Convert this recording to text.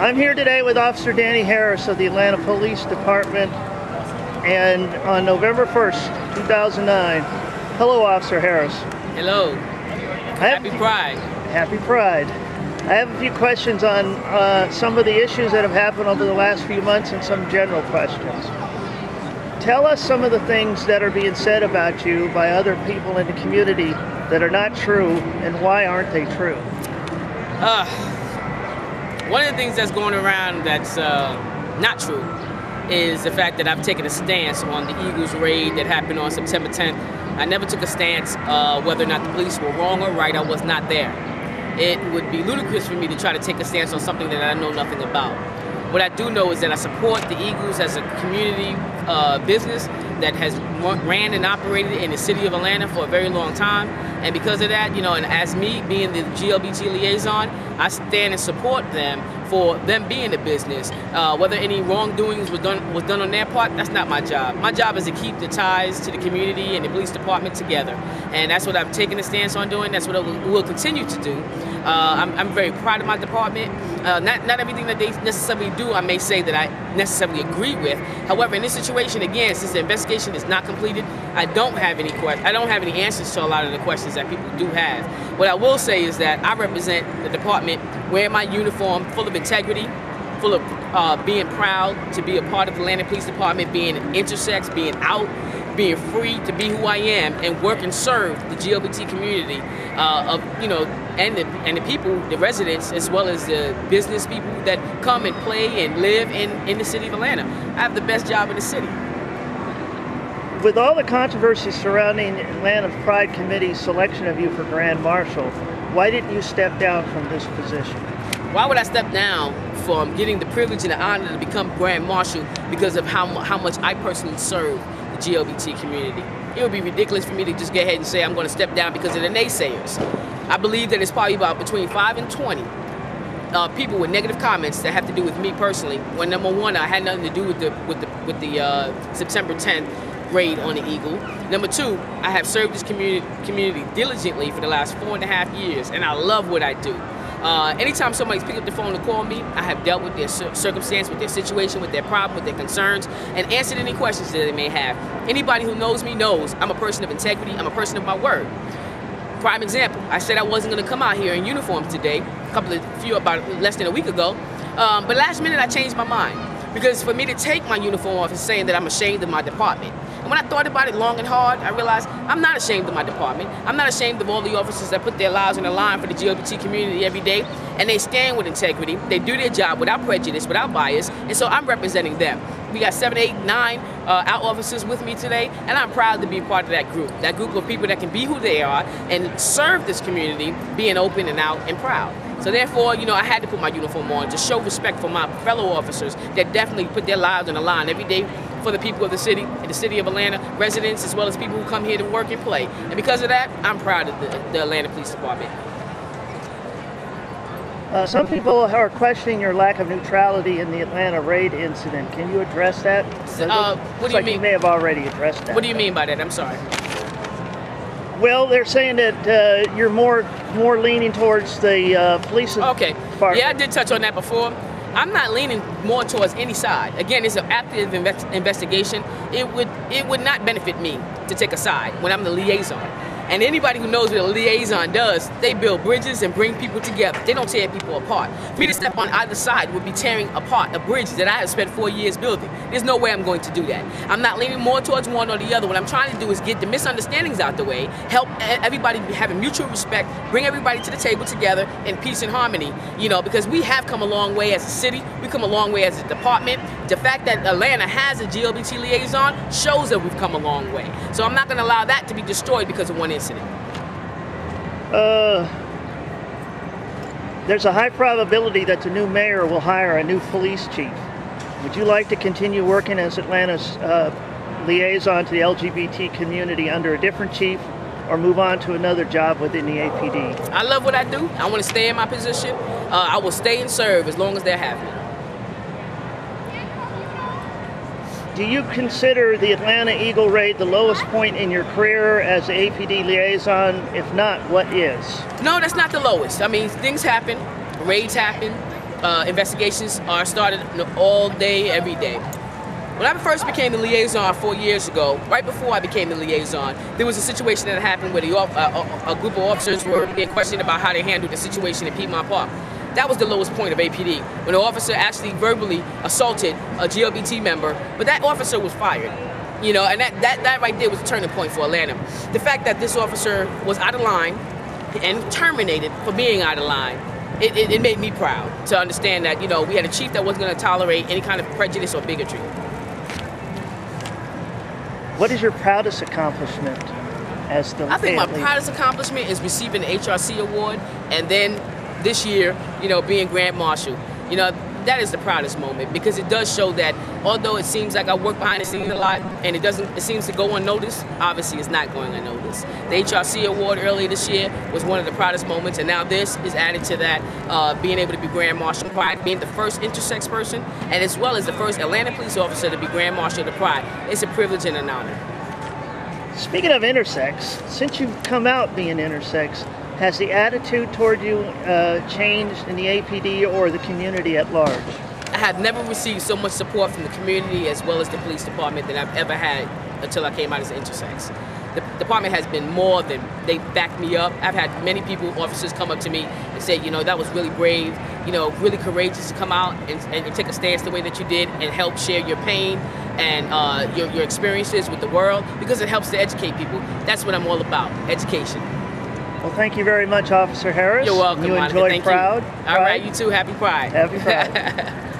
I'm here today with Officer Dani Harris of the Atlanta Police Department, and on November 1st, 2009. Hello, Officer Harris. Hello. Happy Pride. Happy Pride. I have a few questions on some of the issues that have happened over the last few months and some general questions. Tell us some of the things that are being said about you by other people in the community that are not true, and why aren't they true? One of the things that's going around that's not true is the fact that I've taken a stance on the Eagles raid that happened on September 10th. I never took a stance whether or not the police were wrong or right. I was not there. It would be ludicrous for me to try to take a stance on something that I know nothing about. What I do know is that I support the Eagles as a community business that has ran and operated in the city of Atlanta for a very long time. And because of that, and as me being the GLBT liaison, I stand and support them for them being a business. Whether any wrongdoings was done on their part, that's not my job. My job is to keep the ties to the community and the police department together. And that's what I've taken a stance on doing. That's what I will continue to do. I'm very proud of my department. Not everything that they necessarily do, I may say that I necessarily agree with. However, in this situation, again, since the investigation is not completed, I don't have any answers to a lot of the questions that people do have. What I will say is that I represent the department, wearing my uniform full of integrity, full of being proud to be a part of the Atlanta Police Department, being intersex, being out, being free to be who I am, and work and serve the GLBT community and the people, the residents, as well as the business people that come and play and live in the city of Atlanta. I have the best job in the city. With all the controversy surrounding Atlanta Pride Committee's selection of you for Grand Marshal, why didn't you step down from this position? Why would I step down from getting the privilege and the honor to become Grand Marshal because of how much I personally serve the GLBT community? It would be ridiculous for me to just go ahead and say I'm going to step down because of the naysayers. I believe that it's probably about between 5 and 20 people with negative comments that have to do with me personally. When number one, I had nothing to do with the September 10th raid on the Eagle. Number two, I have served this community diligently for the last 4.5 years, and I love what I do. Anytime somebody's picked up the phone to call me, I have dealt with their circumstance, with their situation, with their problem, with their concerns, and answered any questions that they may have. Anybody who knows me knows I'm a person of integrity. I'm a person of my word. Prime example, I said I wasn't going to come out here in uniform today, about less than a week ago, but last minute I changed my mind. Because for me to take my uniform off is saying that I'm ashamed of my department. And when I thought about it long and hard, I realized I'm not ashamed of my department. I'm not ashamed of all the officers that put their lives on the line for the GLBT community every day, and they stand with integrity. They do their job without prejudice, without bias, and so I'm representing them. We got 7, 8, 9 out officers with me today, and I'm proud to be part of that group of people that can be who they are and serve this community, being open and out and proud. So therefore, I had to put my uniform on to show respect for my fellow officers that definitely put their lives on the line every day for the people of the city, and the city of Atlanta, residents, as well as people who come here to work and play. And because of that, I'm proud of the Atlanta Police Department. Some people are questioning your lack of neutrality in the Atlanta raid incident. Can you address that? What do you mean? You may have already addressed that. What do you mean by that? I'm sorry. Well, they're saying that you're more leaning towards the police Okay. department. Yeah, I did touch on that before. I'm not leaning more towards any side. Again, it's an active investigation. It would not benefit me to take a side when I'm the liaison. And anybody who knows what a liaison does, they build bridges and bring people together. They don't tear people apart. For me to step on either side would be tearing apart a bridge that I have spent 4 years building. There's no way I'm going to do that. I'm not leaning more towards one or the other. What I'm trying to do is get the misunderstandings out the way, help everybody have a mutual respect, bring everybody to the table together in peace and harmony, because we have come a long way as a city. We've come a long way as a department. The fact that Atlanta has a GLBT liaison shows that we've come a long way. So I'm not going to allow that to be destroyed because of one incident. There's a high probability that the new mayor will hire a new police chief. Would you like to continue working as Atlanta's liaison to the LGBT community under a different chief, or move on to another job within the APD? I love what I do. I want to stay in my position. I will stay and serve as long as they have me. Do you consider the Atlanta Eagle raid the lowest point in your career as the APD liaison? If not, what is? No, that's not the lowest. I mean, things happen, raids happen, investigations are started all day, every day. When I first became the liaison 4 years ago, right before I became the liaison, there was a situation that happened where a group of officers were being questioned about how they handled the situation in Piedmont Park. That was the lowest point of APD, when an officer actually verbally assaulted a GLBT member, but that officer was fired. You know, and that right there was a turning point for Atlanta. The fact that this officer was out of line and terminated for being out of line, it made me proud to understand that, you know, we had a chief that wasn't going to tolerate any kind of prejudice or bigotry. What is your proudest accomplishment as the I think my leader? proudest accomplishment is receiving the HRC award, and then this year, you know, being Grand Marshal. You know, that is the proudest moment, because it does show that although it seems like I work behind the scenes a lot and it seems to go unnoticed, obviously it's not going unnoticed. The HRC award earlier this year was one of the proudest moments, and now this is added to that, being able to be Grand Marshal of Pride, being the first intersex person, and as well as the first Atlanta police officer to be Grand Marshal of the Pride. It's a privilege and an honor. Speaking of intersex, since you've come out being intersex, has the attitude toward you changed in the APD or the community at large? I have never received so much support from the community as well as the police department than I've ever had until I came out as intersex. The department has been more than, they backed me up. I've had many people, officers, come up to me and say, you know, that was really brave, you know, really courageous to come out and take a stance the way that you did and help share your pain and your experiences with the world, because it helps to educate people. That's what I'm all about, education. Well, thank you very much, Officer Harris. You're welcome, You Monica. enjoy Thank Proud. You. All right, you too. Happy Pride. Happy Pride.